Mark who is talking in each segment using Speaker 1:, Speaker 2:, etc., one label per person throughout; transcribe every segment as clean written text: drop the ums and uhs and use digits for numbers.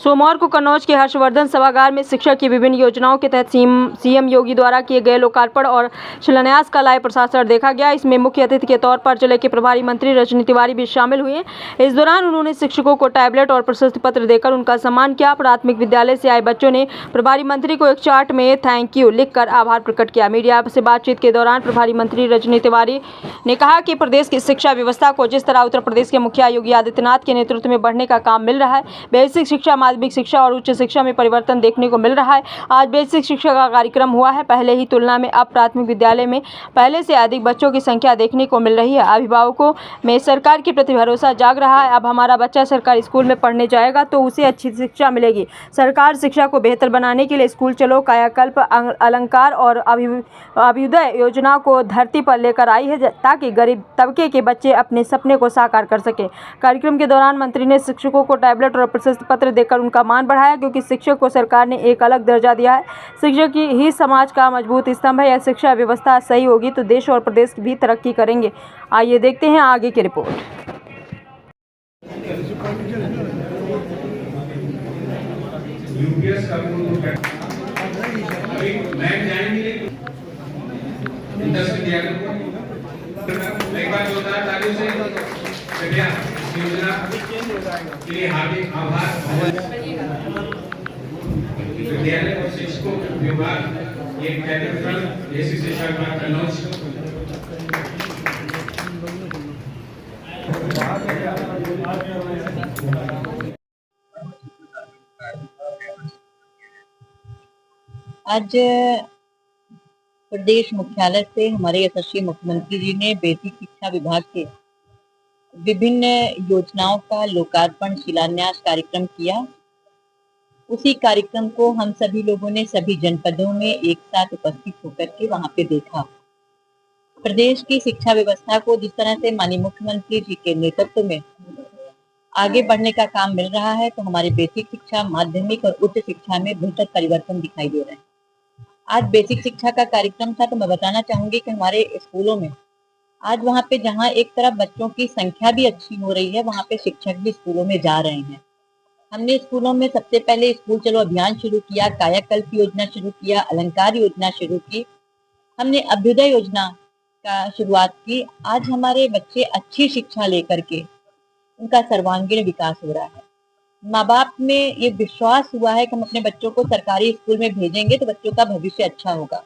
Speaker 1: सोमवार को कन्नौज के हर्षवर्धन सभागार में शिक्षा की विभिन्न योजनाओं के तहत सीएम योगी द्वारा किए गए लोकार्पण और शिलान्यास का लाइव प्रसारण देखा गया। इसमें मुख्य अतिथि के तौर पर जिले के प्रभारी मंत्री रजनी तिवारी भी शामिल हुए। इस दौरान उन्होंने शिक्षकों को टैबलेट और प्रशस्ति पत्र देकर उनका सम्मान किया। प्राथमिक विद्यालय से आए बच्चों ने प्रभारी मंत्री को एक चार्ट में थैंक यू लिखकर आभार प्रकट किया। मीडिया से बातचीत के दौरान प्रभारी मंत्री रजनी तिवारी ने कहा कि प्रदेश की शिक्षा व्यवस्था को जिस तरह उत्तर प्रदेश के मुखिया योगी आदित्यनाथ के नेतृत्व में बढ़ने का काम मिल रहा है, बेसिक शिक्षा, माध्यमिक शिक्षा और उच्च शिक्षा में परिवर्तन देखने को मिल रहा है। आज बेसिक शिक्षा का कार्यक्रम हुआ है। पहले ही तुलना में अब प्राथमिक विद्यालय में पहले से अधिक बच्चों की संख्या देखने को मिल रही है। अभिभावकों में सरकार के प्रति भरोसा जाग रहा है। अब हमारा बच्चा सरकारी स्कूल में पढ़ने जाएगा तो उसे अच्छी शिक्षा मिलेगी। सरकार शिक्षा को बेहतर बनाने के लिए स्कूल चलो, कायाकल्प, अलंकार और अभ्युदय योजना को धरती पर लेकर आई है ताकि गरीब तबके के बच्चे अपने सपने को साकार कर सके। कार्यक्रम के दौरान मंत्री ने शिक्षकों को टैबलेट और प्रशस्ति पत्र देकर उनका मान बढ़ाया, क्योंकि शिक्षक को सरकार ने एक अलग दर्जा दिया है। शिक्षक ही समाज का मजबूत स्तंभ है। यह शिक्षा व्यवस्था सही होगी तो देश और प्रदेश भी तरक्की करेंगे। आइए देखते हैं आगे की रिपोर्ट।
Speaker 2: एक बार जोरदार तालियों से कृपया इस योजना के लिए हार्दिक आभार। विद्यालय और शिक्षकों विभाग एक टैबलेट बेसिक शिक्षा विभाग कन्नौज
Speaker 3: आज प्रदेश मुख्यालय से हमारे यशस्वी मुख्यमंत्री जी ने बेसिक शिक्षा विभाग के विभिन्न योजनाओं का लोकार्पण शिलान्यास कार्यक्रम किया। उसी कार्यक्रम को हम सभी लोगों ने सभी जनपदों में एक साथ उपस्थित होकर के वहां पे देखा। प्रदेश की शिक्षा व्यवस्था को जिस तरह से माननीय मुख्यमंत्री जी के नेतृत्व में आगे बढ़ने का काम मिल रहा है, तो हमारे बेसिक शिक्षा, माध्यमिक और उच्च शिक्षा में बेहतर परिवर्तन दिखाई दे रहे हैं। आज बेसिक शिक्षा का कार्यक्रम था, तो मैं बताना चाहूंगी कि हमारे स्कूलों में आज वहाँ पे जहाँ एक तरफ बच्चों की संख्या भी अच्छी हो रही है, वहाँ पे शिक्षक भी स्कूलों में जा रहे हैं। हमने स्कूलों में सबसे पहले स्कूल चलो अभियान शुरू किया, कायाकल्प योजना शुरू किया, अलंकार योजना शुरू की, हमने अभ्युदय योजना का शुरुआत की। आज हमारे बच्चे अच्छी शिक्षा लेकर के उनका सर्वांगीण विकास हो रहा है। माँ बाप में ये विश्वास हुआ है कि हम अपने बच्चों को सरकारी स्कूल में भेजेंगे तो बच्चों का भविष्य अच्छा होगा।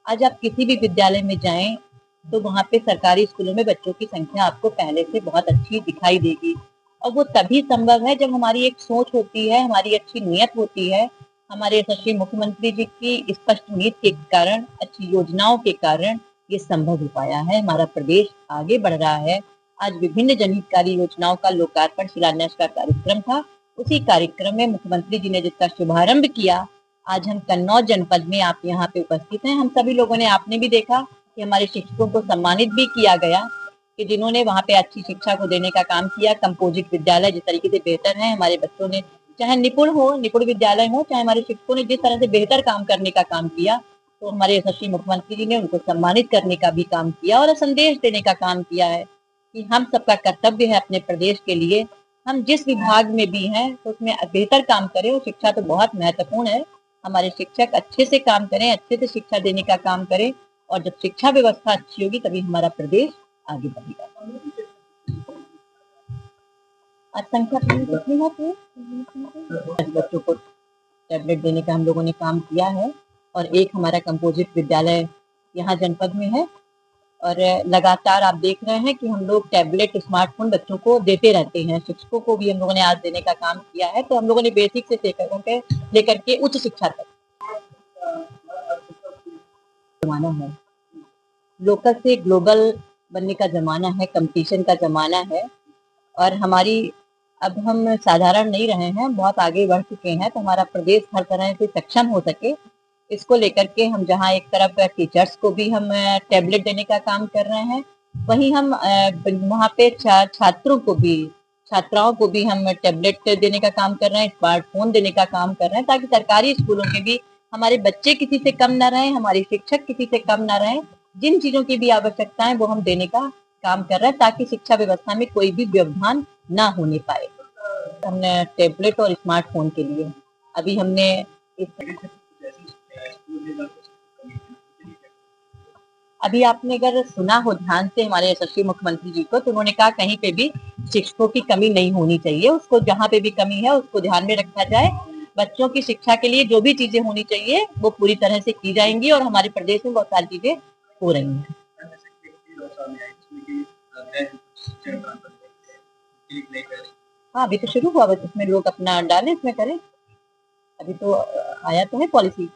Speaker 3: आज आप किसी भी विद्यालय में जाएं तो वहाँ पे सरकारी स्कूलों में बच्चों की संख्या आपको पहले से बहुत अच्छी दिखाई देगी, और वो तभी संभव है जब हमारी एक सोच होती है, हमारी अच्छी नीयत होती है, हमारे यशस्वी मुख्यमंत्री जी की स्पष्ट नीति के कारण, अच्छी योजनाओं के कारण ये संभव हो पाया है। हमारा प्रदेश आगे बढ़ रहा है। आज विभिन्न जनहितकारी योजनाओं का लोकार्पण शिलान्यास का कार्यक्रम था। उसी कार्यक्रम में मुख्यमंत्री जी ने जिसका शुभारंभ किया, आज हम कन्नौज जनपद में आप यहाँ पे उपस्थित हैं। हम सभी लोगों ने, आपने भी देखा कि हमारे शिक्षकों को सम्मानित भी किया गया कि जिन्होंने वहाँ पे अच्छी शिक्षा को देने का काम किया। कंपोजिट विद्यालय जिस तरीके से बेहतर है, हमारे बच्चों ने, चाहे निपुण विद्यालय हो, चाहे हमारे शिक्षकों ने जिस तरह से बेहतर काम करने का काम किया, तो हमारे यशस्वी मुख्यमंत्री जी ने उनको सम्मानित करने का भी काम किया और संदेश देने का काम किया है कि हम सबका कर्तव्य है अपने प्रदेश के लिए, हम जिस विभाग में भी हैं तो उसमें बेहतर काम करें। और शिक्षा तो बहुत महत्वपूर्ण है। हमारे शिक्षक अच्छे से काम करें, अच्छे से शिक्षा देने का काम करें, और जब शिक्षा व्यवस्था अच्छी होगी तभी हमारा प्रदेश आगे बढ़ेगा। आज संख्या कितनी है? आज बच्चों को टैबलेट देने का हम लोगों ने काम किया है, और एक हमारा कंपोजिट विद्यालय यहाँ जनपद में है, और लगातार आप देख रहे हैं कि हम लोग टैबलेट, स्मार्टफोन बच्चों को देते रहते हैं। शिक्षकों को भी हम लोगों ने आज देने का काम किया है। तो हम लोगों ने बेसिक से लेकर के उच्च शिक्षा तक जमाना है, लोकल से ग्लोबल बनने का जमाना है, कंपटीशन का जमाना है, और हमारी अब हम साधारण नहीं रहे हैं, बहुत आगे बढ़ चुके हैं। तो हमारा प्रदेश हर तरह से सक्षम हो सके, इसको लेकर के हम जहाँ एक तरफ टीचर्स को भी हम टैबलेट देने का काम कर रहे हैं, वहीं हम वहाँ पे छात्रों को भी, छात्राओं को भी हम टैबलेट देने का काम कर रहे हैं, स्मार्टफोन देने का काम कर रहे हैं, ताकि सरकारी स्कूलों में भी हमारे बच्चे किसी से कम ना रहें, हमारे शिक्षक किसी से कम ना रहें। जिन चीजों की भी आवश्यकता है वो हम देने का काम कर रहे हैं, ताकि शिक्षा व्यवस्था में कोई भी व्यवधान ना होने पाए। हमने टैबलेट और स्मार्टफोन के लिए अभी हमने अभी आपने अगर सुना हो ध्यान से हमारे यशस्वी मुख्यमंत्री जी को, तो उन्होंने कहा कहीं पे भी शिक्षकों की कमी नहीं होनी चाहिए, उसको जहाँ पे भी कमी है उसको ध्यान में रखा जाए। बच्चों की शिक्षा के लिए जो भी चीजें होनी चाहिए वो पूरी तरह से की जाएंगी और हमारे प्रदेश में बहुत सारी चीजें हो रही हैं। हाँ, अभी तो शुरू हुआ, बस इसमें लोग अपना डालें, इसमें करें। अभी तो आया तो है पॉलिसी।